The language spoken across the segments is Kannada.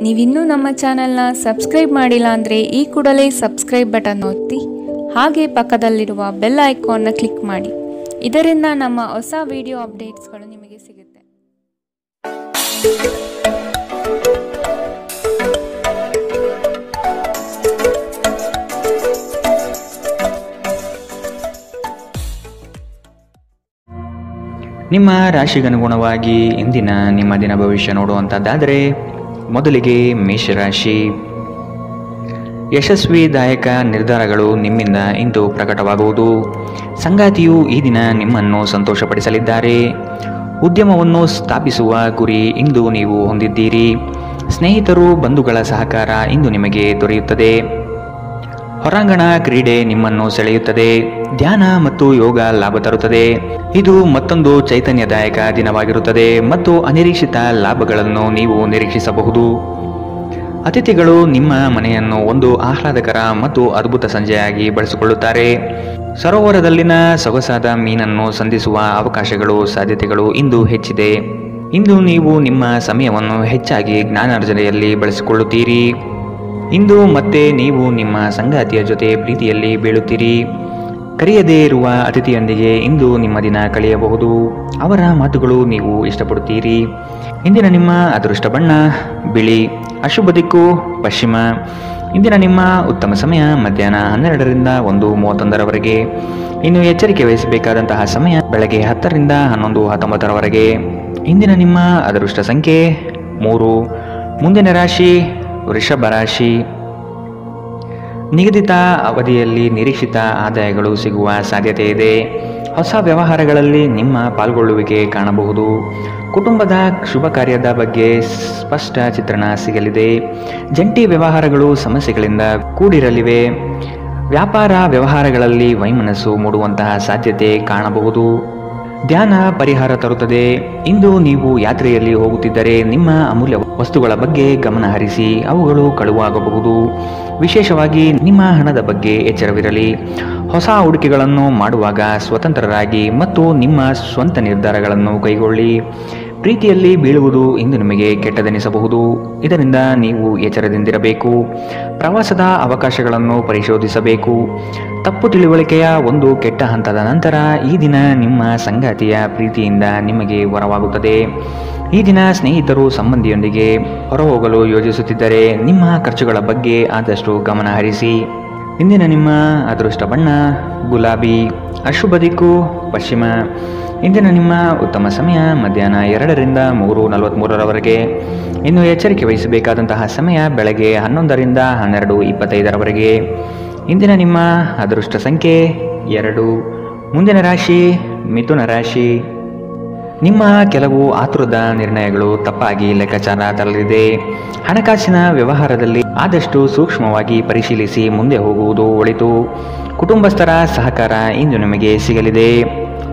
ನೀವಿನ್ನೂ ನಮ್ಮ ಚಾನೆಲ್ನ ಸಬ್ಸ್ಕ್ರೈಬ್ ಮಾಡಿಲ್ಲ ಅಂದರೆ ಈ ಕೂಡಲೇ ಸಬ್ಸ್ಕ್ರೈಬ್ ಬಟನ್ ಒತ್ತಿ ಹಾಗೆ ಪಕ್ಕದಲ್ಲಿರುವ ಬೆಲ್ ಐಕಾನ್ನ ಕ್ಲಿಕ್ ಮಾಡಿ. ಇದರಿಂದ ನಮ್ಮ ಹೊಸ ವಿಡಿಯೋ ಅಪ್ಡೇಟ್ಸ್ಗಳು ನಿಮಗೆ ಸಿಗುತ್ತೆ. ನಿಮ್ಮ ರಾಶಿಗನುಗುಣವಾಗಿ ಇಂದಿನ ನಿಮ್ಮ ದಿನ ಭವಿಷ್ಯ ನೋಡುವಂಥದ್ದಾದರೆ ಮೊದಲಿಗೆ ಮೇಷರಾಶಿ. ಯಶಸ್ವಿದಾಯಕ ನಿರ್ಧಾರಗಳು ನಿಮ್ಮಿಂದ ಇಂದು ಪ್ರಕಟವಾಗುವುದು. ಸಂಗಾತಿಯು ಈ ದಿನ ನಿಮ್ಮನ್ನು ಸಂತೋಷಪಡಿಸಲಿದ್ದಾರೆ. ಉದ್ಯಮವನ್ನು ಸ್ಥಾಪಿಸುವ ಗುರಿ ಇಂದು ನೀವು ಹೊಂದಿದ್ದೀರಿ. ಸ್ನೇಹಿತರು ಬಂಧುಗಳ ಸಹಕಾರ ಇಂದು ನಿಮಗೆ ದೊರೆಯುತ್ತದೆ. ಹೊರಾಂಗಣ ಕ್ರೀಡೆ ನಿಮ್ಮನ್ನು ಸೆಳೆಯುತ್ತದೆ. ಧ್ಯಾನ ಮತ್ತು ಯೋಗ ಲಾಭ ತರುತ್ತದೆ. ಇದು ಮತ್ತೊಂದು ಚೈತನ್ಯದಾಯಕ ದಿನವಾಗಿರುತ್ತದೆ ಮತ್ತು ಅನಿರೀಕ್ಷಿತ ಲಾಭಗಳನ್ನು ನೀವು ನಿರೀಕ್ಷಿಸಬಹುದು. ಅತಿಥಿಗಳು ನಿಮ್ಮ ಮನೆಯನ್ನು ಒಂದು ಆಹ್ಲಾದಕರ ಮತ್ತು ಅದ್ಭುತ ಸಂಜೆಯಾಗಿ ಬಳಸಿಕೊಳ್ಳುತ್ತಾರೆ. ಸರೋವರದಲ್ಲಿನ ಸೊಗಸಾದ ಮೀನನ್ನು ಸಂಧಿಸುವ ಅವಕಾಶಗಳು ಸಾಧ್ಯತೆಗಳು ಇಂದು ಹೆಚ್ಚಿದೆ. ಇಂದು ನೀವು ನಿಮ್ಮ ಸಮಯವನ್ನು ಹೆಚ್ಚಾಗಿ ಜ್ಞಾನಾರ್ಜನೆಯಲ್ಲಿ ಬಳಸಿಕೊಳ್ಳುತ್ತೀರಿ. ಇಂದು ಮತ್ತೆ ನೀವು ನಿಮ್ಮ ಸಂಗಾತಿಯ ಜೊತೆ ಪ್ರೀತಿಯಲ್ಲಿ ಬೀಳುತ್ತೀರಿ. ಕರೆಯದೇ ಇರುವ ಅತಿಥಿಯೊಂದಿಗೆ ಇಂದು ನಿಮ್ಮ ದಿನ ಕಳೆಯಬಹುದು. ಅವರ ಮಾತುಗಳು ನೀವು ಇಷ್ಟಪಡುತ್ತೀರಿ. ಇಂದಿನ ನಿಮ್ಮ ಅದೃಷ್ಟ ಬಣ್ಣ ಬಿಳಿ. ಅಶುಭ ದಿಕ್ಕು ಪಶ್ಚಿಮ. ಇಂದಿನ ನಿಮ್ಮ ಉತ್ತಮ ಸಮಯ ಮಧ್ಯಾಹ್ನ 12ರಿಂದ 1:31ರವರೆಗೆ. ಇನ್ನು ಎಚ್ಚರಿಕೆ ವಹಿಸಬೇಕಾದಂತಹ ಸಮಯ ಬೆಳಗ್ಗೆ 10ರಿಂದ 11:19ರವರೆಗೆ. ಇಂದಿನ ನಿಮ್ಮ ಅದೃಷ್ಟ ಸಂಖ್ಯೆ 3. ಮುಂದಿನ ರಾಶಿ ವೃಷಭ ರಾಶಿ. ನಿಗದಿತ ಅವಧಿಯಲ್ಲಿ ನಿರೀಕ್ಷಿತ ಆದಾಯಗಳು ಸಿಗುವ ಸಾಧ್ಯತೆ ಇದೆ. ಹೊಸ ವ್ಯವಹಾರಗಳಲ್ಲಿ ನಿಮ್ಮ ಪಾಲ್ಗೊಳ್ಳುವಿಕೆ ಕಾಣಬಹುದು. ಕುಟುಂಬದ ಶುಭ ಕಾರ್ಯದ ಬಗ್ಗೆ ಸ್ಪಷ್ಟ ಚಿತ್ರಣ ಸಿಗಲಿದೆ. ಜಂಟಿ ವ್ಯವಹಾರಗಳು ಸಮಸ್ಯೆಗಳಿಂದ ಕೂಡಿರಲಿವೆ. ವ್ಯಾಪಾರ ವ್ಯವಹಾರಗಳಲ್ಲಿ ವೈಮನಸ್ಸು ಮೂಡುವಂತಹ ಸಾಧ್ಯತೆ ಕಾಣಬಹುದು. ಧ್ಯಾನ ಪರಿಹಾರ ತರುತ್ತದೆ. ಇಂದು ನೀವು ಯಾತ್ರೆಯಲ್ಲಿ ಹೋಗುತ್ತಿದ್ದರೆ ನಿಮ್ಮ ಅಮೂಲ್ಯ ವಸ್ತುಗಳ ಬಗ್ಗೆ ಗಮನ ಹರಿಸಿ. ಅವುಗಳು ಕಳುವಾಗಬಹುದು. ವಿಶೇಷವಾಗಿ ನಿಮ್ಮ ಹಣದ ಬಗ್ಗೆ ಎಚ್ಚರವಿರಲಿ. ಹೊಸ ಹೂಡಿಕೆಗಳನ್ನು ಮಾಡುವಾಗ ಸ್ವತಂತ್ರರಾಗಿ ಮತ್ತು ನಿಮ್ಮ ಸ್ವಂತ ನಿರ್ಧಾರಗಳನ್ನು ಕೈಗೊಳ್ಳಿ. ಪ್ರೀತಿಯಲ್ಲಿ ಬೀಳುವುದು ಇಂದು ನಿಮಗೆ ಕೆಟ್ಟದೆನಿಸಬಹುದು. ಇದರಿಂದ ನೀವು ಎಚ್ಚರದಿಂದಿರಬೇಕು. ಪ್ರವಾಸದ ಅವಕಾಶಗಳನ್ನು ಪರಿಶೋಧಿಸಬೇಕು. ತಪ್ಪು ತಿಳುವಳಿಕೆಯ ಒಂದು ಕೆಟ್ಟ ಹಂತದ ನಂತರ ಈ ದಿನ ನಿಮ್ಮ ಸಂಗಾತಿಯ ಪ್ರೀತಿಯಿಂದ ನಿಮಗೆ ವರವಾಗುತ್ತದೆ. ಈ ದಿನ ಸ್ನೇಹಿತರು ಸಂಬಂಧಿಯೊಂದಿಗೆ ಹೊರಹೋಗಲು ಯೋಜಿಸುತ್ತಿದ್ದರೆ ನಿಮ್ಮ ಖರ್ಚುಗಳ ಬಗ್ಗೆ ಆದಷ್ಟು ಗಮನ ಹರಿಸಿ. ಇಂದಿನ ನಿಮ್ಮ ಅದೃಷ್ಟ ಬಣ್ಣ ಗುಲಾಬಿ. ಅಶುಭ ದಿಕ್ಕು ಪಶ್ಚಿಮ. ಇಂದಿನ ನಿಮ್ಮ ಉತ್ತಮ ಸಮಯ ಮಧ್ಯಾಹ್ನ 2ರಿಂದ 3:43ರವರೆಗೆ. ಇನ್ನು ಎಚ್ಚರಿಕೆ ವಹಿಸಬೇಕಾದಂತಹ ಸಮಯ ಬೆಳಗ್ಗೆ 11ರಿಂದ 12:25ರವರೆಗೆ. ಇಂದಿನ ನಿಮ್ಮ ಅದೃಷ್ಟ ಸಂಖ್ಯೆ 2. ಮುಂದಿನ ರಾಶಿ ಮಿಥುನ ರಾಶಿ. ನಿಮ್ಮ ಕೆಲವು ಆತುರದ ನಿರ್ಣಯಗಳು ತಪ್ಪಾಗಿ ಲೆಕ್ಕಾಚಾರ ತರಲಿದೆ. ಹಣಕಾಸಿನ ವ್ಯವಹಾರದಲ್ಲಿ ಆದಷ್ಟು ಸೂಕ್ಷ್ಮವಾಗಿ ಪರಿಶೀಲಿಸಿ ಮುಂದೆ ಹೋಗುವುದು ಒಳಿತು. ಕುಟುಂಬಸ್ಥರ ಸಹಕಾರ ಇಂದು ನಿಮಗೆ ಸಿಗಲಿದೆ.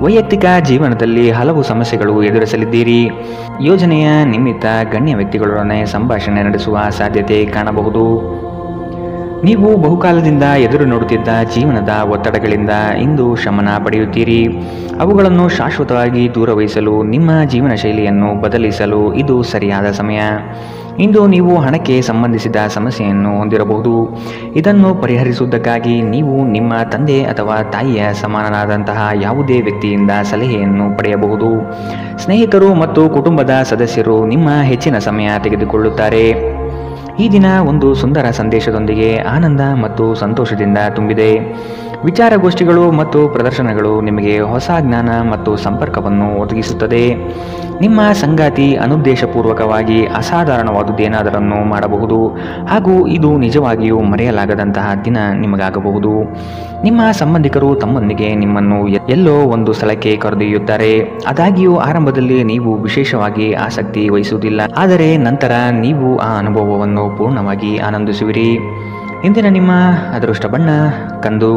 ವೈಯಕ್ತಿಕ ಜೀವನದಲ್ಲಿ ಹಲವು ಸಮಸ್ಯೆಗಳು ಎದುರಿಸಲಿದ್ದೀರಿ. ಯೋಜನೆಯ ನಿಮಿತ್ತ ಗಣ್ಯ ವ್ಯಕ್ತಿಗಳೊಡನೆ ಸಂಭಾಷಣೆ ನಡೆಸುವ ಸಾಧ್ಯತೆ ಕಾಣಬಹುದು. ನೀವು ಬಹುಕಾಲದಿಂದ ಎದುರು ನೋಡುತ್ತಿದ್ದ ಜೀವನದ ಒತ್ತಡಗಳಿಂದ ಇಂದು ಶಮನ ಪಡೆಯುತ್ತೀರಿ. ಅವುಗಳನ್ನು ಶಾಶ್ವತವಾಗಿ ದೂರವಿರಿಸಲು ನಿಮ್ಮ ಜೀವನ ಶೈಲಿಯನ್ನು ಬದಲಿಸಲು ಇದು ಸರಿಯಾದ ಸಮಯ. ಇಂದು ನೀವು ಹಣಕ್ಕೆ ಸಂಬಂಧಿಸಿದ ಸಮಸ್ಯೆಯನ್ನು ಹೊಂದಿರಬಹುದು. ಇದನ್ನು ಪರಿಹರಿಸುವುದಕ್ಕಾಗಿ ನೀವು ನಿಮ್ಮ ತಂದೆ ಅಥವಾ ತಾಯಿಯ ಸಮಾನನಾದಂತಹ ಯಾವುದೇ ವ್ಯಕ್ತಿಯಿಂದ ಸಲಹೆಯನ್ನು ಪಡೆಯಬಹುದು. ಸ್ನೇಹಿತರು ಮತ್ತು ಕುಟುಂಬದ ಸದಸ್ಯರು ನಿಮ್ಮ ಹೆಚ್ಚಿನ ಸಮಯ ತೆಗೆದುಕೊಳ್ಳುತ್ತಾರೆ. ಈ ದಿನ ಒಂದು ಸುಂದರ ಸಂದೇಶದೊಂದಿಗೆ ಆನಂದ ಮತ್ತು ಸಂತೋಷದಿಂದ ತುಂಬಿದೆ. ವಿಚಾರಗೋಷ್ಠಿಗಳು ಮತ್ತು ಪ್ರದರ್ಶನಗಳು ನಿಮಗೆ ಹೊಸ ಜ್ಞಾನ ಮತ್ತು ಸಂಪರ್ಕವನ್ನು ಒದಗಿಸುತ್ತದೆ. ನಿಮ್ಮ ಸಂಗಾತಿ ಅನುದ್ದೇಶಪೂರ್ವಕವಾಗಿ ಅಸಾಧಾರಣವಾದುದೇನಾದರನ್ನು ಮಾಡಬಹುದು ಹಾಗೂ ಇದು ನಿಜವಾಗಿಯೂ ಮರೆಯಲಾಗದಂತಹ ದಿನ ನಿಮಗಾಗಬಹುದು. ನಿಮ್ಮ ಸಂಬಂಧಿಕರು ತಮ್ಮೊಂದಿಗೆ ನಿಮ್ಮನ್ನು ಎಲ್ಲೋ ಒಂದು ಸ್ಥಳಕ್ಕೆ ಕರೆದೊಯ್ಯುತ್ತಾರೆ. ಆದಾಗ್ಯೂ ಆರಂಭದಲ್ಲಿ ನೀವು ವಿಶೇಷವಾಗಿ ಆಸಕ್ತಿ ವಹಿಸುವುದಿಲ್ಲ, ಆದರೆ ನಂತರ ನೀವು ಆ ಅನುಭವವನ್ನು ಪೂರ್ಣವಾಗಿ ಆನಂದಿಸುವಿರಿ. ಇಂದಿನ ನಿಮ್ಮ ಅದೃಷ್ಟ ಬಣ್ಣ ಕಂದು.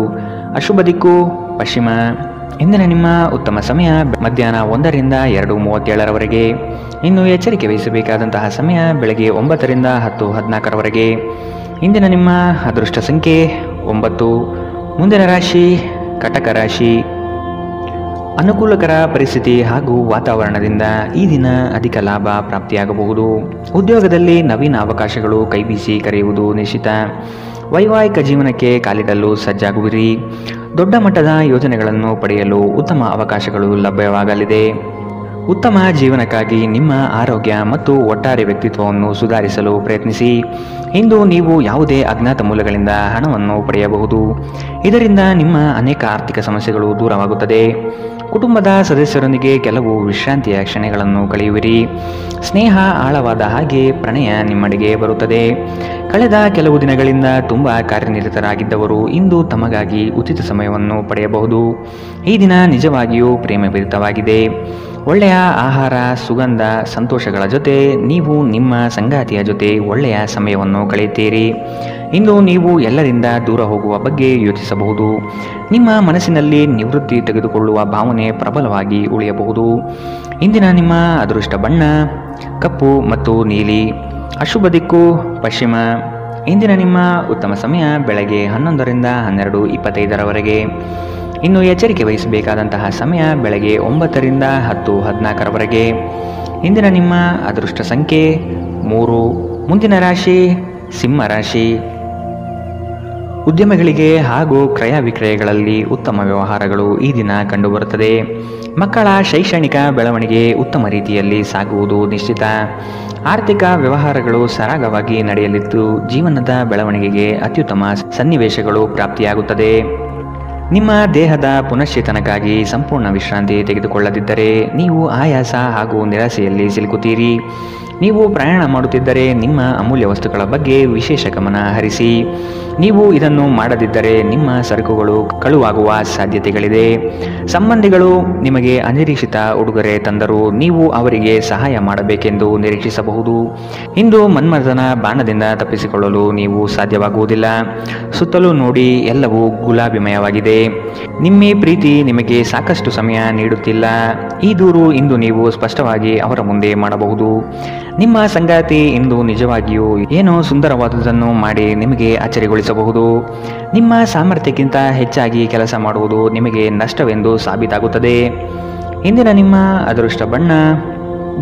ಅಶುಭ ದಿಕ್ಕು ಪಶ್ಚಿಮ. ಇಂದಿನ ನಿಮ್ಮ ಉತ್ತಮ ಸಮಯ ಮಧ್ಯಾಹ್ನ 1ರಿಂದ 2:37ರವರೆಗೆ. ಇನ್ನು ಎಚ್ಚರಿಕೆ ವಹಿಸಬೇಕಾದಂತಹ ಸಮಯ ಬೆಳಗ್ಗೆ 9ರಿಂದ 10:14ರವರೆಗೆ. ಇಂದಿನ ನಿಮ್ಮ ಅದೃಷ್ಟ ಸಂಖ್ಯೆ 9. ಮುಂದಿನ ರಾಶಿ ಕಟಕ ರಾಶಿ. ಅನುಕೂಲಕರ ಪರಿಸ್ಥಿತಿ ಹಾಗೂ ವಾತಾವರಣದಿಂದ ಈ ದಿನ ಅಧಿಕ ಲಾಭ ಪ್ರಾಪ್ತಿಯಾಗಬಹುದು. ಉದ್ಯೋಗದಲ್ಲಿ ನವೀನ ಅವಕಾಶಗಳು ಕೈಬೀಸಿ ಕರೆಯುವುದು ನಿಶ್ಚಿತ. ವೈವಾಹಿಕ ಜೀವನಕ್ಕೆ ಕಾಲಿಡಲು ಸಜ್ಜಾಗುವಿರಿ. ದೊಡ್ಡ ಮಟ್ಟದ ಯೋಜನೆಗಳನ್ನು ಪಡೆಯಲು ಉತ್ತಮ ಅವಕಾಶಗಳು ಲಭ್ಯವಾಗಲಿದೆ. ಉತ್ತಮ ಜೀವನಕ್ಕಾಗಿ ನಿಮ್ಮ ಆರೋಗ್ಯ ಮತ್ತು ಒಟ್ಟಾರೆ ವ್ಯಕ್ತಿತ್ವವನ್ನು ಸುಧಾರಿಸಲು ಪ್ರಯತ್ನಿಸಿ. ಇಂದು ನೀವು ಯಾವುದೇ ಅಜ್ಞಾತ ಮೂಲಗಳಿಂದ ಹಣವನ್ನು ಪಡೆಯಬಹುದು. ಇದರಿಂದ ನಿಮ್ಮ ಅನೇಕ ಆರ್ಥಿಕ ಸಮಸ್ಯೆಗಳು ದೂರವಾಗುತ್ತದೆ. ಕುಟುಂಬದ ಸದಸ್ಯರೊಂದಿಗೆ ಕೆಲವು ವಿಶ್ರಾಂತಿಯ ಕ್ಷಣಗಳನ್ನು ಕಳೆಯುವಿರಿ. ಸ್ನೇಹ ಆಳವಾದ ಹಾಗೆ ಪ್ರಣಯ ನಿಮ್ಮಡೆಗೆ ಬರುತ್ತದೆ. ಕಳೆದ ಕೆಲವು ದಿನಗಳಿಂದ ತುಂಬ ಕಾರ್ಯನಿರತರಾಗಿದ್ದವರು ಇಂದು ತಮಗಾಗಿ ಉಚಿತ ಸಮಯವನ್ನು ಪಡೆಯಬಹುದು. ಈ ದಿನ ನಿಜವಾಗಿಯೂ ಪ್ರೇಮಭರಿತವಾಗಿದೆ. ಒಳ್ಳೆಯ ಆಹಾರ, ಸುಗಂಧ, ಸಂತೋಷಗಳ ಜೊತೆ ನೀವು ನಿಮ್ಮ ಸಂಗಾತಿಯ ಜೊತೆ ಒಳ್ಳೆಯ ಸಮಯವನ್ನು ಕಳೆಯುತ್ತೀರಿ. ಇಂದು ನೀವು ಎಲ್ಲರಿಂದ ದೂರ ಹೋಗುವ ಬಗ್ಗೆ ಯೋಚಿಸಬಹುದು. ನಿಮ್ಮ ಮನಸ್ಸಿನಲ್ಲಿ ನಿವೃತ್ತಿ ತೆಗೆದುಕೊಳ್ಳುವ ಭಾವನೆ ಪ್ರಬಲವಾಗಿ ಉಳಿಯಬಹುದು. ಇಂದಿನ ನಿಮ್ಮ ಅದೃಷ್ಟ ಬಣ್ಣ ಕಪ್ಪು ಮತ್ತು ನೀಲಿ. ಅಶುಭ ದಿಕ್ಕು ಪಶ್ಚಿಮ. ಇಂದಿನ ನಿಮ್ಮ ಉತ್ತಮ ಸಮಯ ಬೆಳಗ್ಗೆ 11ರಿಂದ 12:25ರವರೆಗೆ. ಇನ್ನು ಎಚ್ಚರಿಕೆ ವಹಿಸಬೇಕಾದಂತಹ ಸಮಯ ಬೆಳಗ್ಗೆ 9ರಿಂದ 10:14ರವರೆಗೆ. ಇಂದಿನ ನಿಮ್ಮ ಅದೃಷ್ಟ ಸಂಖ್ಯೆ 3. ಮುಂದಿನ ರಾಶಿ ಸಿಂಹ ರಾಶಿ. ಉದ್ಯಮಗಳಿಗೆ ಹಾಗೂ ಕ್ರಯ ವಿಕ್ರಯಗಳಲ್ಲಿ ಉತ್ತಮ ವ್ಯವಹಾರಗಳು ಈ ದಿನ ಕಂಡುಬರುತ್ತದೆ. ಮಕ್ಕಳ ಶೈಕ್ಷಣಿಕ ಬೆಳವಣಿಗೆ ಉತ್ತಮ ರೀತಿಯಲ್ಲಿ ಸಾಗುವುದು ನಿಶ್ಚಿತ. ಆರ್ಥಿಕ ವ್ಯವಹಾರಗಳು ಸರಾಗವಾಗಿ ನಡೆಯಲಿದ್ದು ಜೀವನದ ಬೆಳವಣಿಗೆಗೆ ಅತ್ಯುತ್ತಮ ಸನ್ನಿವೇಶಗಳು ಪ್ರಾಪ್ತಿಯಾಗುತ್ತದೆ. ನಿಮ್ಮ ದೇಹದ ಪುನಶ್ಚೇತನಕ್ಕಾಗಿ ಸಂಪೂರ್ಣ ವಿಶ್ರಾಂತಿ ತೆಗೆದುಕೊಳ್ಳದಿದ್ದರೆ ನೀವು ಆಯಾಸ ಹಾಗೂ ನಿರಾಸೆಯಲ್ಲಿ ಸಿಲುಕುತ್ತೀರಿ. ನೀವು ಪ್ರಯಾಣ ಮಾಡುತ್ತಿದ್ದರೆ ನಿಮ್ಮ ಅಮೂಲ್ಯ ವಸ್ತುಗಳ ಬಗ್ಗೆ ವಿಶೇಷ ಗಮನ ಹರಿಸಿ. ನೀವು ಇದನ್ನು ಮಾಡದಿದ್ದರೆ ನಿಮ್ಮ ಸರಕುಗಳು ಕಳುವಾಗುವ ಸಾಧ್ಯತೆಗಳಿದೆ. ಸಂಬಂಧಿಗಳು ನಿಮಗೆ ಅನಿರೀಕ್ಷಿತ ಉಡುಗೊರೆ ತಂದರೂ ನೀವು ಅವರಿಗೆ ಸಹಾಯ ಮಾಡಬೇಕೆಂದು ನಿರೀಕ್ಷಿಸಬಹುದು. ಇಂದು ಮನ್ಮಥನ ಬಾಣದಿಂದ ತಪ್ಪಿಸಿಕೊಳ್ಳಲು ನೀವು ಸಾಧ್ಯವಾಗುವುದಿಲ್ಲ. ಸುತ್ತಲೂ ನೋಡಿ, ಎಲ್ಲವೂ ಗುಲಾಬಿಮಯವಾಗಿದೆ. ನಿಮ್ಮ ಪ್ರೀತಿ ನಿಮಗೆ ಸಾಕಷ್ಟು ಸಮಯ ನೀಡುತ್ತಿಲ್ಲ. ಈ ದೂರು ಇಂದು ನೀವು ಸ್ಪಷ್ಟವಾಗಿ ಅವರ ಮುಂದೆ ಮಾಡಬಹುದು. ನಿಮ್ಮ ಸಂಗಾತಿ ಇಂದು ನಿಜವಾಗಿಯೂ ಏನೋ ಸುಂದರವಾದುದನ್ನು ಮಾಡಿ ನಿಮಗೆ ಅಚ್ಚರಿಗೊಳಿಸಬಹುದು. ನಿಮ್ಮ ಸಾಮರ್ಥ್ಯಕ್ಕಿಂತ ಹೆಚ್ಚಾಗಿ ಕೆಲಸ ಮಾಡುವುದು ನಿಮಗೆ ನಷ್ಟವೆಂದು ಸಾಬೀತಾಗುತ್ತದೆ. ಇಂದಿನ ನಿಮ್ಮ ಅದೃಷ್ಟ ಬಣ್ಣ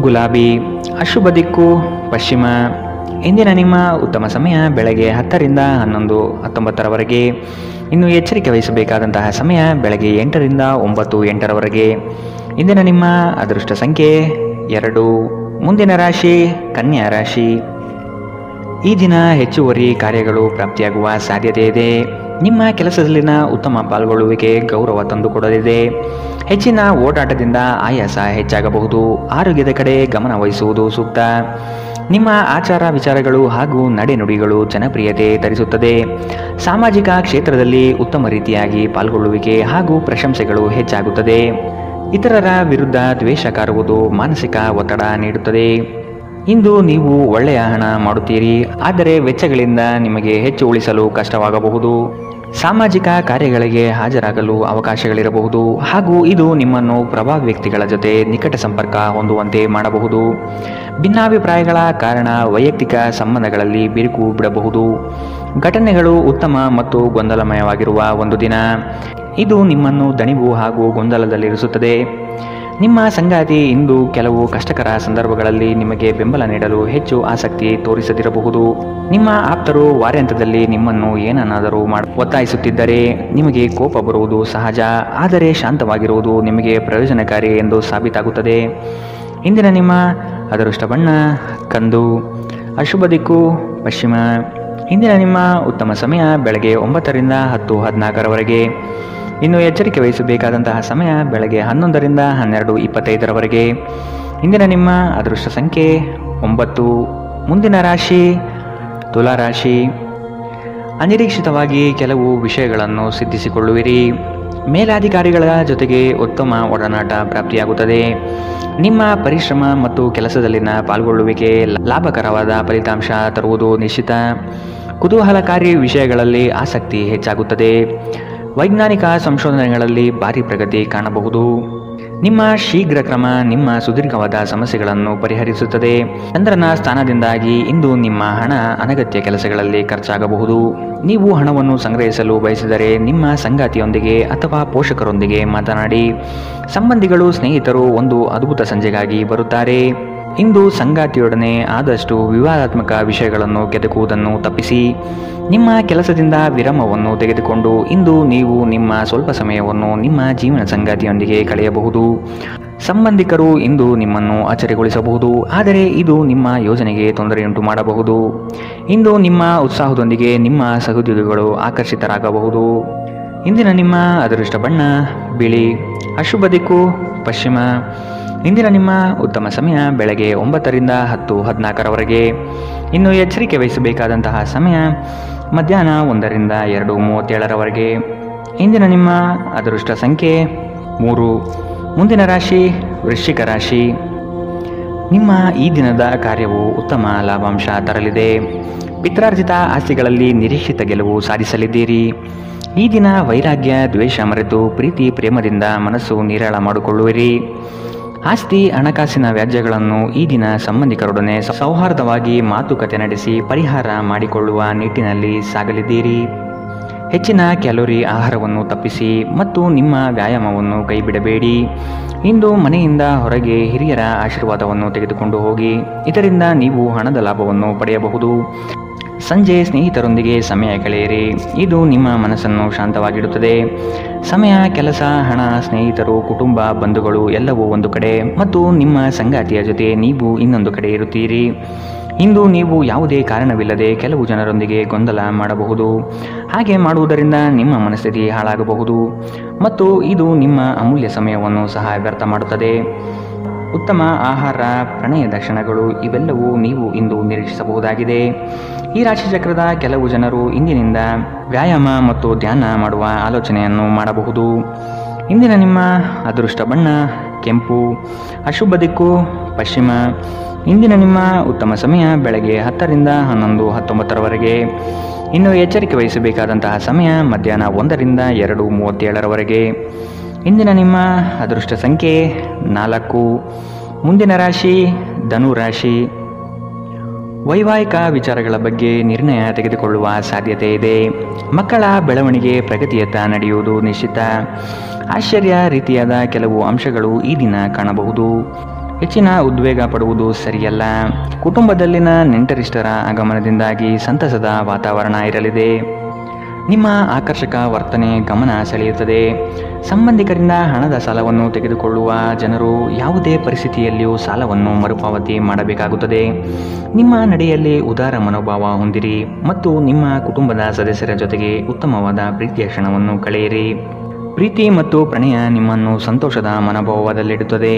ಗುಲಾಬಿ. ಅಶುಭ ದಿಕ್ಕು ಪಶ್ಚಿಮ. ಇಂದಿನ ನಿಮ್ಮ ಉತ್ತಮ ಸಮಯ ಬೆಳಗ್ಗೆ 10ರಿಂದ 11:19ರವರೆಗೆ. ಇನ್ನು ಎಚ್ಚರಿಕೆ ವಹಿಸಬೇಕಾದಂತಹ ಸಮಯ ಬೆಳಗ್ಗೆ 8ರಿಂದ 9:08ರವರೆಗೆ. ಇಂದಿನ ನಿಮ್ಮ ಅದೃಷ್ಟ ಸಂಖ್ಯೆ 2. ಮುಂದಿನ ರಾಶಿ ಕನ್ಯಾ ರಾಶಿ. ಈ ದಿನ ಹೆಚ್ಚುವರಿ ಕಾರ್ಯಗಳು ಪ್ರಾಪ್ತಿಯಾಗುವ ಸಾಧ್ಯತೆ ಇದೆ. ನಿಮ್ಮ ಕೆಲಸದಲ್ಲಿನ ಉತ್ತಮ ಪಾಲ್ಗೊಳ್ಳುವಿಕೆ ಗೌರವ ತಂದುಕೊಡಲಿದೆ. ಹೆಚ್ಚಿನ ಓಡಾಟದಿಂದ ಆಯಾಸ ಹೆಚ್ಚಾಗಬಹುದು. ಆರೋಗ್ಯದ ಕಡೆ ಗಮನ ವಹಿಸುವುದು ಸೂಕ್ತ. ನಿಮ್ಮ ಆಚಾರ ವಿಚಾರಗಳು ಹಾಗೂ ನಡೆನುಡಿಗಳು ಜನಪ್ರಿಯತೆ ತರಿಸುತ್ತದೆ. ಸಾಮಾಜಿಕ ಕ್ಷೇತ್ರದಲ್ಲಿ ಉತ್ತಮ ರೀತಿಯಾಗಿ ಪಾಲ್ಗೊಳ್ಳುವಿಕೆ ಹಾಗೂ ಪ್ರಶಂಸೆಗಳು ಹೆಚ್ಚಾಗುತ್ತದೆ. ಇತರರ ವಿರುದ್ಧ ದ್ವೇಷ ಕಾರುವುದು ಮಾನಸಿಕ ಒತ್ತಡ ನೀಡುತ್ತದೆ. ಇಂದು ನೀವು ಒಳ್ಳೆಯ ಹಣ ಮಾಡುತ್ತೀರಿ, ಆದರೆ ವೆಚ್ಚಗಳಿಂದ ನಿಮಗೆ ಹೆಚ್ಚು ಉಳಿಸಲು ಕಷ್ಟವಾಗಬಹುದು. ಸಾಮಾಜಿಕ ಕಾರ್ಯಗಳಿಗೆ ಹಾಜರಾಗಲು ಅವಕಾಶಗಳಿರಬಹುದು ಹಾಗೂ ಇದು ನಿಮ್ಮನ್ನು ಪ್ರಭಾವಿ ವ್ಯಕ್ತಿಗಳ ಜೊತೆ ನಿಕಟ ಸಂಪರ್ಕ ಹೊಂದುವಂತೆ ಮಾಡಬಹುದು. ಭಿನ್ನಾಭಿಪ್ರಾಯಗಳ ಕಾರಣ ವೈಯಕ್ತಿಕ ಸಂಬಂಧಗಳಲ್ಲಿ ಬಿರುಕು ಬಿಡಬಹುದು. ಘಟನೆಗಳು ಉತ್ತಮ ಮತ್ತು ಗೊಂದಲಮಯವಾಗಿರುವ ಒಂದು ದಿನ. ಇದು ನಿಮ್ಮನ್ನು ದಣಿವು ಹಾಗೂ ಗೊಂದಲದಲ್ಲಿರಿಸುತ್ತದೆ. ನಿಮ್ಮ ಸಂಗಾತಿ ಇಂದು ಕೆಲವು ಕಷ್ಟಕರ ಸಂದರ್ಭಗಳಲ್ಲಿ ನಿಮಗೆ ಬೆಂಬಲ ನೀಡಲು ಹೆಚ್ಚು ಆಸಕ್ತಿ ತೋರಿಸದಿರಬಹುದು. ನಿಮ್ಮ ಆಪ್ತರು ವಾರಾಂತ್ಯದಲ್ಲಿ ನಿಮ್ಮನ್ನು ಏನನ್ನಾದರೂ ಒತ್ತಾಯಿಸುತ್ತಿದ್ದರೆ ನಿಮಗೆ ಕೋಪ ಬರುವುದು ಸಹಜ, ಆದರೆ ಶಾಂತವಾಗಿರುವುದು ನಿಮಗೆ ಪ್ರಯೋಜನಕಾರಿ ಎಂದು ಸಾಬೀತಾಗುತ್ತದೆ. ಇಂದಿನ ನಿಮ್ಮ ಅದೃಷ್ಟ ಬಣ್ಣ ಕಂದು. ಅಶುಭ ದಿಕ್ಕು ಪಶ್ಚಿಮ. ಇಂದಿನ ನಿಮ್ಮ ಉತ್ತಮ ಸಮಯ ಬೆಳಗ್ಗೆ 9ರಿಂದ 10:14ರವರೆಗೆ. ಇನ್ನು ಎಚ್ಚರಿಕೆ ವಹಿಸಬೇಕಾದಂತಹ ಸಮಯ ಬೆಳಗ್ಗೆ 11ರಿಂದ 12:25ರವರೆಗೆ. ಇಂದಿನ ನಿಮ್ಮ ಅದೃಷ್ಟ ಸಂಖ್ಯೆ 9. ಮುಂದಿನ ರಾಶಿ ತುಲಾ ರಾಶಿ. ಅನಿರೀಕ್ಷಿತವಾಗಿ ಕೆಲವು ವಿಷಯಗಳನ್ನು ಸಿದ್ಧಿಸಿಕೊಳ್ಳುವಿರಿ. ಮೇಲಾಧಿಕಾರಿಗಳ ಜೊತೆಗೆ ಉತ್ತಮ ಒಡನಾಟ ಪ್ರಾಪ್ತಿಯಾಗುತ್ತದೆ. ನಿಮ್ಮ ಪರಿಶ್ರಮ ಮತ್ತು ಕೆಲಸದಲ್ಲಿನ ಪಾಲ್ಗೊಳ್ಳುವಿಕೆ ಲಾಭಕರವಾದ ಫಲಿತಾಂಶ ತರುವುದು ನಿಶ್ಚಿತ. ಕುತೂಹಲಕಾರಿ ವಿಷಯಗಳಲ್ಲಿ ಆಸಕ್ತಿ ಹೆಚ್ಚಾಗುತ್ತದೆ. ವೈಜ್ಞಾನಿಕ ಸಂಶೋಧನೆಗಳಲ್ಲಿ ಭಾರಿ ಪ್ರಗತಿ ಕಾಣಬಹುದು. ನಿಮ್ಮ ಶೀಘ್ರ ಕ್ರಮ ನಿಮ್ಮ ಸುದೀರ್ಘವಾದ ಸಮಸ್ಯೆಗಳನ್ನು ಪರಿಹರಿಸುತ್ತದೆ. ಚಂದ್ರನ ಸ್ಥಾನದಿಂದಾಗಿ ಇಂದು ನಿಮ್ಮ ಹಣ ಅನಗತ್ಯ ಕೆಲಸಗಳಲ್ಲಿ ಖರ್ಚಾಗಬಹುದು. ನೀವು ಹಣವನ್ನು ಸಂಗ್ರಹಿಸಲು ಬಯಸಿದರೆ ನಿಮ್ಮ ಸಂಗಾತಿಯೊಂದಿಗೆ ಅಥವಾ ಪೋಷಕರೊಂದಿಗೆ ಮಾತನಾಡಿ. ಸಂಬಂಧಿಗಳು, ಸ್ನೇಹಿತರು ಒಂದು ಅದ್ಭುತ ಸಂಜೆಗಾಗಿ ಬರುತ್ತಾರೆ. ಇಂದು ಸಂಗಾತಿಯೊಡನೆ ಆದಷ್ಟು ವಿವಾದಾತ್ಮಕ ವಿಷಯಗಳನ್ನು ಕೆದಕುವುದನ್ನು ತಪ್ಪಿಸಿ. ನಿಮ್ಮ ಕೆಲಸದಿಂದ ವಿರಾಮವನ್ನು ತೆಗೆದುಕೊಂಡು ಇಂದು ನೀವು ನಿಮ್ಮ ಸ್ವಲ್ಪ ಸಮಯವನ್ನು ನಿಮ್ಮ ಜೀವನ ಸಂಗಾತಿಯೊಂದಿಗೆ ಕಳೆಯಬಹುದು. ಸಂಬಂಧಿಕರು ಇಂದು ನಿಮ್ಮನ್ನು ಅಚ್ಚರಿಗೊಳಿಸಬಹುದು, ಆದರೆ ಇದು ನಿಮ್ಮ ಯೋಜನೆಗೆ ತೊಂದರೆಯುಂಟು ಮಾಡಬಹುದು. ಇಂದು ನಿಮ್ಮ ಉತ್ಸಾಹದೊಂದಿಗೆ ನಿಮ್ಮ ಸಹೋದ್ಯೋಗಿಗಳು ಆಕರ್ಷಿತರಾಗಬಹುದು. ಇಂದಿನ ನಿಮ್ಮ ಅದೃಷ್ಟ ಬಣ್ಣ ಬಿಳಿ. ಅಶುಭ ದಿಕ್ಕು ಪಶ್ಚಿಮ. ಇಂದಿನ ನಿಮ್ಮ ಉತ್ತಮ ಸಮಯ ಬೆಳಗ್ಗೆ 9 ರಿಂದ 10:14 ಇನ್ನು ಎಚ್ಚರಿಕೆ ವಹಿಸಬೇಕಾದಂತಹ ಸಮಯ ಮಧ್ಯಾಹ್ನ 1 ರಿಂದ 2:37 ಇಂದಿನ ನಿಮ್ಮ ಅದೃಷ್ಟ ಸಂಖ್ಯೆ 3. ಮುಂದಿನ ರಾಶಿ ವೃಶ್ಚಿಕ ರಾಶಿ. ನಿಮ್ಮ ಈ ದಿನದ ಕಾರ್ಯವು ಉತ್ತಮ ಲಾಭಾಂಶ ತರಲಿದೆ. ಪಿತ್ರಾರ್ಜಿತ ಆಸ್ತಿಗಳಲ್ಲಿ ನಿರೀಕ್ಷಿತ ಗೆಲುವು ಸಾಧಿಸಲಿದ್ದೀರಿ. ಈ ದಿನ ವೈರಾಗ್ಯ ದ್ವೇಷ ಮರೆತು ಪ್ರೀತಿ ಪ್ರೇಮದಿಂದ ಮನಸ್ಸು ನಿರಾಳ ಮಾಡಿಕೊಳ್ಳುವಿರಿ. ಆಸ್ತಿ ಹಣಕಾಸಿನ ವ್ಯಾಜ್ಯಗಳನ್ನು ಈ ದಿನ ಸಂಬಂಧಿಕರೊಡನೆ ಸೌಹಾರ್ದವಾಗಿ ಮಾತುಕತೆ ನಡೆಸಿ ಪರಿಹಾರ ಮಾಡಿಕೊಳ್ಳುವ ನಿಟ್ಟಿನಲ್ಲಿ ಸಾಗಲಿದ್ದೀರಿ. ಹೆಚ್ಚಿನ ಕ್ಯಾಲೋರಿ ಆಹಾರವನ್ನು ತಪ್ಪಿಸಿ ಮತ್ತು ನಿಮ್ಮ ವ್ಯಾಯಾಮವನ್ನು ಕೈಬಿಡಬೇಡಿ. ಇಂದು ಮನೆಯಿಂದ ಹೊರಗೆ ಹಿರಿಯರ ಆಶೀರ್ವಾದವನ್ನು ತೆಗೆದುಕೊಂಡು ಹೋಗಿ, ಇದರಿಂದ ನೀವು ಹಣದ ಲಾಭವನ್ನು ಪಡೆಯಬಹುದು. ಸಂಜೆ ಸ್ನೇಹಿತರೊಂದಿಗೆ ಸಮಯ ಕಳೆಯಿರಿ, ಇದು ನಿಮ್ಮ ಮನಸ್ಸನ್ನು ಶಾಂತವಾಗಿಡುತ್ತದೆ. ಸಮಯ, ಕೆಲಸ, ಹಣ, ಸ್ನೇಹಿತರು, ಕುಟುಂಬ, ಬಂಧುಗಳು ಎಲ್ಲವೂ ಒಂದು ಕಡೆ ಮತ್ತು ನಿಮ್ಮ ಸಂಗಾತಿಯ ಜೊತೆ ನೀವು ಇನ್ನೊಂದು ಕಡೆ ಇರುತ್ತೀರಿ. ಇಂದು ನೀವು ಯಾವುದೇ ಕಾರಣವಿಲ್ಲದೆ ಕೆಲವು ಜನರೊಂದಿಗೆ ಗೊಂದಲ ಮಾಡಬಹುದು. ಹಾಗೆ ಮಾಡುವುದರಿಂದ ನಿಮ್ಮ ಮನಸ್ಥಿತಿ ಹಾಳಾಗಬಹುದು ಮತ್ತು ಇದು ನಿಮ್ಮ ಅಮೂಲ್ಯ ಸಮಯವನ್ನು ಸಹ ವ್ಯರ್ಥ ಮಾಡುತ್ತದೆ. ಉತ್ತಮ ಆಹಾರ, ಪ್ರಣಯದ ಕ್ಷಣಗಳು ಇವೆಲ್ಲವೂ ನೀವು ಇಂದು ನಿರೀಕ್ಷಿಸಬಹುದಾಗಿದೆ. ಈ ರಾಶಿಚಕ್ರದ ಕೆಲವು ಜನರು ಇಂದಿನಿಂದ ವ್ಯಾಯಾಮ ಮತ್ತು ಧ್ಯಾನ ಮಾಡುವ ಆಲೋಚನೆಯನ್ನು ಮಾಡಬಹುದು. ಇಂದಿನ ನಿಮ್ಮ ಅದೃಷ್ಟ ಬಣ್ಣ ಕೆಂಪು. ಅಶುಭ ದಿಕ್ಕು ಪಶ್ಚಿಮ. ಇಂದಿನ ನಿಮ್ಮ ಉತ್ತಮ ಸಮಯ ಬೆಳಗ್ಗೆ 10 ರಿಂದ 11:19 ಇನ್ನು ಎಚ್ಚರಿಕೆ ವಹಿಸಬೇಕಾದಂತಹ ಸಮಯ ಮಧ್ಯಾಹ್ನ 1 ರಿಂದ 2:37 ಇಂದಿನ ನಿಮ್ಮ ಅದೃಷ್ಟ ಸಂಖ್ಯೆ 4. ಮುಂದಿನ ರಾಶಿ ಧನು ರಾಶಿ. ವೈವಾಹಿಕ ವಿಚಾರಗಳ ಬಗ್ಗೆ ನಿರ್ಣಯ ತೆಗೆದುಕೊಳ್ಳುವ ಸಾಧ್ಯತೆ ಇದೆ. ಮಕ್ಕಳ ಬೆಳವಣಿಗೆ ಪ್ರಗತಿಯತ್ತ ನಡೆಯುವುದು ನಿಶ್ಚಿತ. ಆಶ್ಚರ್ಯ ರೀತಿಯಾದ ಕೆಲವು ಅಂಶಗಳು ಈ ದಿನ ಕಾಣಬಹುದು. ಹೆಚ್ಚಿನ ಉದ್ವೇಗ ಪಡುವುದು ಸರಿಯಲ್ಲ. ಕುಟುಂಬದಲ್ಲಿನ ನೆಂಟರಿಷ್ಟರ ಆಗಮನದಿಂದಾಗಿ ಸಂತಸದ ವಾತಾವರಣ ಇರಲಿದೆ. ನಿಮ್ಮ ಆಕರ್ಷಕ ವರ್ತನೆ ಗಮನ ಸೆಳೆಯುತ್ತದೆ. ಸಂಬಂಧಿಕರಿಂದ ಹಣದ ಸಾಲವನ್ನು ತೆಗೆದುಕೊಳ್ಳುವ ಜನರು ಯಾವುದೇ ಪರಿಸ್ಥಿತಿಯಲ್ಲಿಯೂ ಸಾಲವನ್ನು ಮರುಪಾವತಿ ಮಾಡಬೇಕಾಗುತ್ತದೆ. ನಿಮ್ಮ ನಡೆಯಲ್ಲಿ ಉದಾರ ಮನೋಭಾವ ಹೊಂದಿರಿ ಮತ್ತು ನಿಮ್ಮ ಕುಟುಂಬದ ಸದಸ್ಯರ ಜೊತೆಗೆ ಉತ್ತಮವಾದ ಪ್ರೀತಿಯ ಕ್ಷಣವನ್ನು ಕಳೆಯಿರಿ. ಪ್ರೀತಿ ಮತ್ತು ಪ್ರಣಯ ನಿಮ್ಮನ್ನು ಸಂತೋಷದ ಮನೋಭಾವದಲ್ಲಿಡುತ್ತದೆ.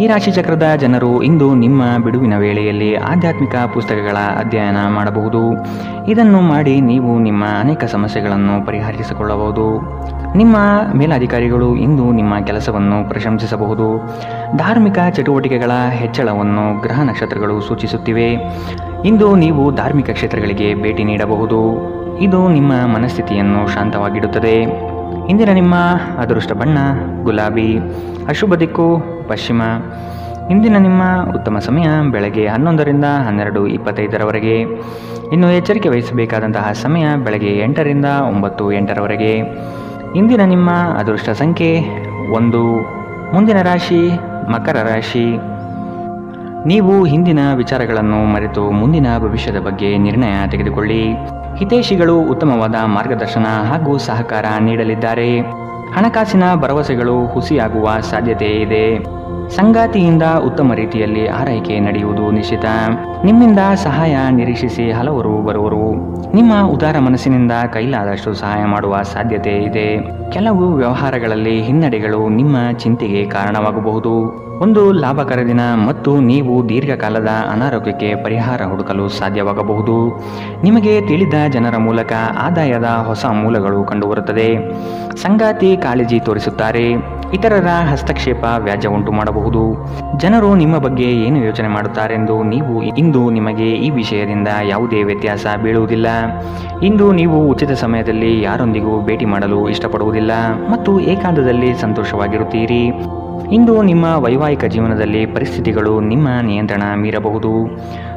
ಈ ರಾಶಿಚಕ್ರದ ಜನರು ಇಂದು ನಿಮ್ಮ ಬಿಡುವಿನ ವೇಳೆಯಲ್ಲಿ ಆಧ್ಯಾತ್ಮಿಕ ಪುಸ್ತಕಗಳ ಅಧ್ಯಯನ ಮಾಡಬಹುದು. ಇದನ್ನು ಮಾಡಿ ನೀವು ನಿಮ್ಮ ಅನೇಕ ಸಮಸ್ಯೆಗಳನ್ನು ಪರಿಹರಿಸಿಕೊಳ್ಳಬಹುದು. ನಿಮ್ಮ ಮೇಲಾಧಿಕಾರಿಗಳು ಇಂದು ನಿಮ್ಮ ಕೆಲಸವನ್ನು ಪ್ರಶಂಸಿಸಬಹುದು. ಧಾರ್ಮಿಕ ಚಟುವಟಿಕೆಗಳ ಹೆಚ್ಚಳವನ್ನು ಗ್ರಹ ನಕ್ಷತ್ರಗಳು ಸೂಚಿಸುತ್ತಿವೆ. ಇಂದು ನೀವು ಧಾರ್ಮಿಕ ಕ್ಷೇತ್ರಗಳಿಗೆ ಭೇಟಿ ನೀಡಬಹುದು. ಇದು ನಿಮ್ಮ ಮನಸ್ಥಿತಿಯನ್ನು ಶಾಂತವಾಗಿಡುತ್ತದೆ. ಇಂದಿನ ನಿಮ್ಮ ಅದೃಷ್ಟ ಬಣ್ಣ ಗುಲಾಬಿ. ಅಶುಭ ದಿಕ್ಕು ಪಶ್ಚಿಮ. ಇಂದಿನ ನಿಮ್ಮ ಉತ್ತಮ ಸಮಯ ಬೆಳಗ್ಗೆ 11 ರಿಂದ 12:25 ಇನ್ನು ಎಚ್ಚರಿಕೆ ವಹಿಸಬೇಕಾದಂತಹ ಸಮಯ ಬೆಳಗ್ಗೆ 8 ರಿಂದ 9:08 ಇಂದಿನ ನಿಮ್ಮ ಅದೃಷ್ಟ ಸಂಖ್ಯೆ 1. ಮುಂದಿನ ರಾಶಿ ಮಕರ ರಾಶಿ. ನೀವು ಹಿಂದಿನ ವಿಚಾರಗಳನ್ನು ಮರೆತು ಮುಂದಿನ ಭವಿಷ್ಯದ ಬಗ್ಗೆ ನಿರ್ಣಯ ತೆಗೆದುಕೊಳ್ಳಿ. ಹಿತೈಷಿಗಳು ಉತ್ತಮವಾದ ಮಾರ್ಗದರ್ಶನ ಹಾಗೂ ಸಹಕಾರ ನೀಡಲಿದ್ದಾರೆ. ಹಣಕಾಸಿನ ಭರವಸೆಗಳು ಹುಸಿಯಾಗುವ ಸಾಧ್ಯತೆ ಇದೆ. ಸಂಗಾತಿಯಿಂದ ಉತ್ತಮ ರೀತಿಯಲ್ಲಿ ಆರೈಕೆ ನಡೆಯುವುದು ನಿಶ್ಚಿತ. ನಿಮ್ಮಿಂದ ಸಹಾಯ ನಿರೀಕ್ಷಿಸಿ ಹಲವರು ಬರುವರು. ನಿಮ್ಮ ಉದಾರ ಮನಸ್ಸಿನಿಂದ ಕೈಲಾದಷ್ಟು ಸಹಾಯ ಮಾಡುವ ಸಾಧ್ಯತೆ ಇದೆ. ಕೆಲವು ವ್ಯವಹಾರಗಳಲ್ಲಿ ಹಿನ್ನಡೆಗಳು ನಿಮ್ಮ ಚಿಂತೆಗೆ ಕಾರಣವಾಗಬಹುದು. ಒಂದು ಲಾಭಕರ ದಿನ ಮತ್ತು ನೀವು ದೀರ್ಘಕಾಲದ ಅನಾರೋಗ್ಯಕ್ಕೆ ಪರಿಹಾರ ಹುಡುಕಲು ಸಾಧ್ಯವಾಗಬಹುದು. ನಿಮಗೆ ತಿಳಿದ ಜನರ ಮೂಲಕ ಆದಾಯದ ಹೊಸ ಮೂಲಗಳು ಕಂಡುಬರುತ್ತದೆ. ಸಂಗಾತಿ ಕಾಳಜಿ ತೋರಿಸುತ್ತಾರೆ. ಇತರರ ಹಸ್ತಕ್ಷೇಪ ವ್ಯಾಜ್ಯ ಉಂಟು ಮಾಡಬಹುದು. ಜನರು ನಿಮ್ಮ ಬಗ್ಗೆ ಏನು ಯೋಚನೆ ಮಾಡುತ್ತಾರೆಂದು ನೀವು ಇಂದು ನಿಮಗೆ ಈ ವಿಷಯದಿಂದ ಯಾವುದೇ ವ್ಯತ್ಯಾಸ ಬೀಳುವುದಿಲ್ಲ. ಇಂದು ನೀವು ಉಚಿತ ಸಮಯದಲ್ಲಿ ಯಾರೊಂದಿಗೂ ಭೇಟಿ ಮಾಡಲು ಇಷ್ಟಪಡುವುದಿಲ್ಲ ಮತ್ತು ಏಕಾಂತದಲ್ಲಿ ಸಂತೋಷವಾಗಿರುತ್ತೀರಿ. ಇಂದು ನಿಮ್ಮ ವೈವಾಹಿಕ ಜೀವನದಲ್ಲಿ ಪರಿಸ್ಥಿತಿಗಳು ನಿಮ್ಮ ನಿಯಂತ್ರಣ ಮೀರಬಹುದು.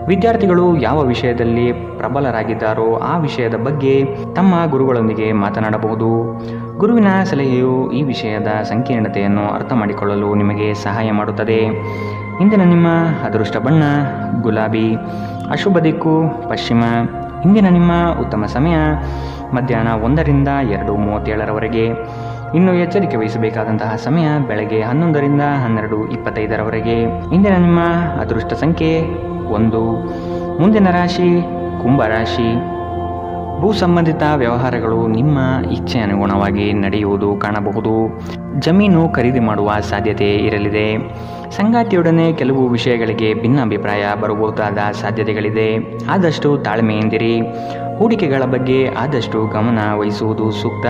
ವಿದ್ಯಾರ್ಥಿಗಳು ಯಾವ ವಿಷಯದಲ್ಲಿ ಪ್ರಬಲರಾಗಿದ್ದಾರೋ ಆ ವಿಷಯದ ಬಗ್ಗೆ ತಮ್ಮ ಗುರುಗಳೊಂದಿಗೆ ಮಾತನಾಡಬಹುದು. ಗುರುವಿನ ಸಲಹೆಯು ಈ ವಿಷಯದ ಸಂಕೀರ್ಣತೆಯನ್ನು ಅರ್ಥ ಮಾಡಿಕೊಳ್ಳಲು ನಿಮಗೆ ಸಹಾಯ ಮಾಡುತ್ತದೆ. ಇಂದಿನ ನಿಮ್ಮ ಅದೃಷ್ಟ ಬಣ್ಣ ಗುಲಾಬಿ, ಅಶುಭ ದಿಕ್ಕು ಪಶ್ಚಿಮ. ಇಂದಿನ ನಿಮ್ಮ ಉತ್ತಮ ಸಮಯ ಮಧ್ಯಾಹ್ನ 1ರಿಂದ 2:37ರವರೆಗೆ. ಇನ್ನು ಎಚ್ಚರಿಕೆ ವಹಿಸಬೇಕಾದಂತಹ ಸಮಯ ಬೆಳಗ್ಗೆ 11ರಿಂದ 12:25ರವರೆಗೆ. ಇಂದಿನ ನಿಮ್ಮ ಅದೃಷ್ಟ ಸಂಖ್ಯೆ 1. ಮುಂದಿನ ರಾಶಿ ಕುಂಭರಾಶಿ. ಭೂ ಸಂಬಂಧಿತ ವ್ಯವಹಾರಗಳು ನಿಮ್ಮ ಇಚ್ಛೆ ಅನುಗುಣವಾಗಿ ನಡೆಯುವುದು ಕಾಣಬಹುದು. ಜಮೀನು ಖರೀದಿ ಮಾಡುವ ಸಾಧ್ಯತೆ ಇರಲಿದೆ. ಸಂಗಾತಿಯೊಡನೆ ಕೆಲವು ವಿಷಯಗಳಿಗೆ ಭಿನ್ನಾಭಿಪ್ರಾಯ ಬರಬಹುದಾದ ಸಾಧ್ಯತೆಗಳಿದೆ. ಆದಷ್ಟು ತಾಳ್ಮೆಯಿಂದಿರಿ. ಹೂಡಿಕೆಗಳ ಬಗ್ಗೆ ಆದಷ್ಟು ಗಮನ ವಹಿಸುವುದು ಸೂಕ್ತ.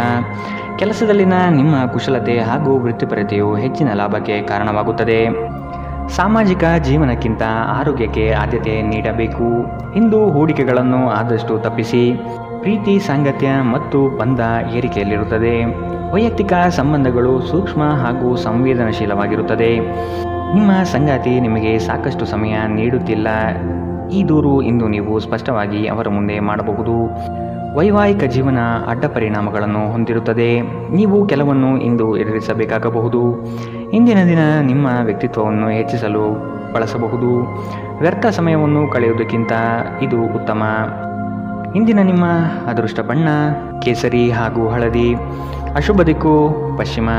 ಕೆಲಸದಲ್ಲಿನ ನಿಮ್ಮ ಕುಶಲತೆ ಹಾಗೂ ವೃತ್ತಿಪರತೆಯು ಹೆಚ್ಚಿನ ಲಾಭಕ್ಕೆ ಕಾರಣವಾಗುತ್ತದೆ. ಸಾಮಾಜಿಕ ಜೀವನಕ್ಕಿಂತ ಆರೋಗ್ಯಕ್ಕೆ ಆದ್ಯತೆ ನೀಡಬೇಕು. ಇಂದು ಹೂಡಿಕೆಗಳನ್ನು ಆದಷ್ಟು ತಪ್ಪಿಸಿ. ಪ್ರೀತಿ ಸಾಂಗತ್ಯ ಮತ್ತು ಬಂಧ ಏರಿಕೆಯಲ್ಲಿರುತ್ತದೆ. ವೈಯಕ್ತಿಕ ಸಂಬಂಧಗಳು ಸೂಕ್ಷ್ಮ ಹಾಗೂ ಸಂವೇದನಶೀಲವಾಗಿರುತ್ತದೆ. ನಿಮ್ಮ ಸಂಗಾತಿ ನಿಮಗೆ ಸಾಕಷ್ಟು ಸಮಯ ನೀಡುತ್ತಿಲ್ಲ. ಈ ದೂರು ಇಂದು ನೀವು ಸ್ಪಷ್ಟವಾಗಿ ಅವರ ಮುಂದೆ ಮಾಡಬಹುದು. ವೈವಾಹಿಕ ಜೀವನ ಅಡ್ಡ ಪರಿಣಾಮಗಳನ್ನು ಹೊಂದಿರುತ್ತದೆ. ನೀವು ಕೆಲವನ್ನು ಇಂದು ಎದುರಿಸಬೇಕಾಗಬಹುದು. ಇಂದಿನ ದಿನ ನಿಮ್ಮ ವ್ಯಕ್ತಿತ್ವವನ್ನು ಹೆಚ್ಚಿಸಲು ಬಳಸಬಹುದು. ವ್ಯರ್ಥ ಸಮಯವನ್ನು ಕಳೆಯುವುದಕ್ಕಿಂತ ಇದು ಉತ್ತಮ. ಇಂದಿನ ನಿಮ್ಮ ಅದೃಷ್ಟ ಬಣ್ಣ ಕೇಸರಿ ಹಾಗೂ ಹಳದಿ, ಅಶುಭ ದಿಕ್ಕು ಪಶ್ಚಿಮ.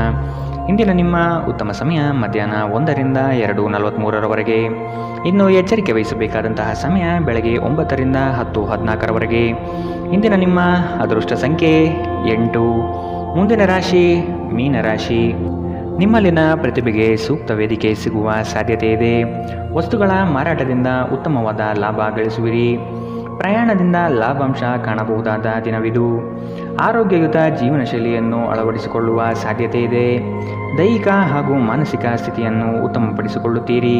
ಇಂದಿನ ನಿಮ್ಮ ಉತ್ತಮ ಸಮಯ ಮಧ್ಯಾಹ್ನ 1ರಿಂದ 2:43ರವರೆಗೆ. ಇನ್ನು ಎಚ್ಚರಿಕೆ ವಹಿಸಬೇಕಾದಂತಹ ಸಮಯ ಬೆಳಗ್ಗೆ 9ರಿಂದ 10:14ರವರೆಗೆ. ಇಂದಿನ ನಿಮ್ಮ ಅದೃಷ್ಟ ಸಂಖ್ಯೆ 8. ಮುಂದಿನ ರಾಶಿ ಮೀನರಾಶಿ. ನಿಮ್ಮಲ್ಲಿನ ಪ್ರತಿಭೆಗೆ ಸೂಕ್ತ ವೇದಿಕೆ ಸಿಗುವ ಸಾಧ್ಯತೆ ಇದೆ. ವಸ್ತುಗಳ ಮಾರಾಟದಿಂದ ಉತ್ತಮವಾದ ಲಾಭ ಗಳಿಸುವಿರಿ. ಪ್ರಯಾಣದಿಂದ ಲಾಭಾಂಶ ಕಾಣಬಹುದಾದ ದಿನವಿದು. ಆರೋಗ್ಯಯುತ ಜೀವನ ಶೈಲಿಯನ್ನು ಅಳವಡಿಸಿಕೊಳ್ಳುವ ಸಾಧ್ಯತೆ ಇದೆ. ದೈಹಿಕ ಹಾಗೂ ಮಾನಸಿಕ ಸ್ಥಿತಿಯನ್ನು ಉತ್ತಮಪಡಿಸಿಕೊಳ್ಳುತ್ತೀರಿ.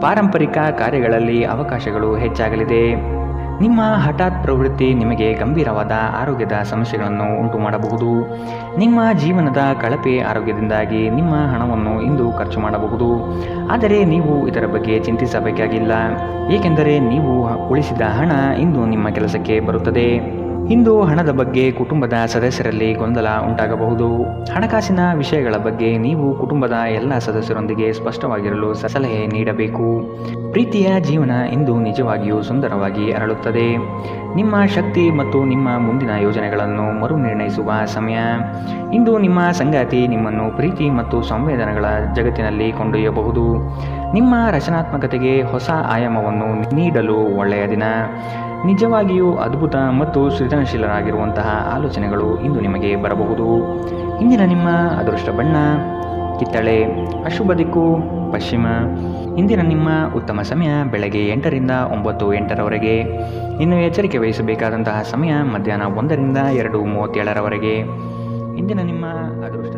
ಪಾರಂಪರಿಕ ಕಾರ್ಯಗಳಲ್ಲಿ ಅವಕಾಶಗಳು ಹೆಚ್ಚಾಗಲಿದೆ. ನಿಮ್ಮ ಹಠಾತ್ ಪ್ರವೃತ್ತಿ ನಿಮಗೆ ಗಂಭೀರವಾದ ಆರೋಗ್ಯದ ಸಮಸ್ಯೆಗಳನ್ನು ಉಂಟು ಮಾಡಬಹುದು. ನಿಮ್ಮ ಜೀವನದ ಕಳಪೆ ಆರೋಗ್ಯದಿಂದಾಗಿ ನಿಮ್ಮ ಹಣವನ್ನು ಇಂದು ಖರ್ಚು ಮಾಡಬಹುದು. ಆದರೆ ನೀವು ಇದರ ಬಗ್ಗೆ ಚಿಂತಿಸಬೇಕಾಗಿಲ್ಲ, ಏಕೆಂದರೆ ನೀವು ಉಳಿಸಿದ ಹಣ ಇಂದು ನಿಮ್ಮ ಕೆಲಸಕ್ಕೆ ಬರುತ್ತದೆ. ಇಂದು ಹಣದ ಬಗ್ಗೆ ಕುಟುಂಬದ ಸದಸ್ಯರಲ್ಲಿ ಗೊಂದಲ ಉಂಟಾಗಬಹುದು. ಹಣಕಾಸಿನ ವಿಷಯಗಳ ಬಗ್ಗೆ ನೀವು ಕುಟುಂಬದ ಎಲ್ಲ ಸದಸ್ಯರೊಂದಿಗೆ ಸ್ಪಷ್ಟವಾಗಿರಲು ಸಲಹೆ ನೀಡಬೇಕು. ಪ್ರೀತಿಯ ಜೀವನ ಇಂದು ನಿಜವಾಗಿಯೂ ಸುಂದರವಾಗಿ ಅರಳುತ್ತದೆ. ನಿಮ್ಮ ಶಕ್ತಿ ಮತ್ತು ನಿಮ್ಮ ಮುಂದಿನ ಯೋಜನೆಗಳನ್ನು ಮರುನಿರ್ಣಯಿಸುವ ಸಮಯ. ಇಂದು ನಿಮ್ಮ ಸಂಗಾತಿ ನಿಮ್ಮನ್ನು ಪ್ರೀತಿ ಮತ್ತು ಸಂವೇದನೆಗಳ ಜಗತ್ತಿನಲ್ಲಿ ಕೊಂಡೊಯ್ಯಬಹುದು. ನಿಮ್ಮ ರಚನಾತ್ಮಕತೆಗೆ ಹೊಸ ಆಯಾಮವನ್ನು ನೀಡಲು ಒಳ್ಳೆಯ ದಿನ. ನಿಜವಾಗಿಯೂ ಅದ್ಭುತ ಮತ್ತು ಸೃಜನಶೀಲರಾಗಿರುವಂತಹ ಆಲೋಚನೆಗಳು ಇಂದು ನಿಮಗೆ ಬರಬಹುದು. ಇಂದಿನ ನಿಮ್ಮ ಅದೃಷ್ಟ ಬಣ್ಣ ಕಿತ್ತಳೆ, ಅಶುಭ ದಿಕ್ಕು ಪಶ್ಚಿಮ. ಇಂದಿನ ನಿಮ್ಮ ಉತ್ತಮ ಸಮಯ ಬೆಳಗ್ಗೆ 8ರಿಂದ 9:08ರವರೆಗೆ. ಇನ್ನು ಎಚ್ಚರಿಕೆ ವಹಿಸಬೇಕಾದಂತಹ ಸಮಯ ಮಧ್ಯಾಹ್ನ 1ರಿಂದ 2:37ರವರೆಗೆ. ಇಂದಿನ ನಿಮ್ಮ ಅದೃಷ್ಟ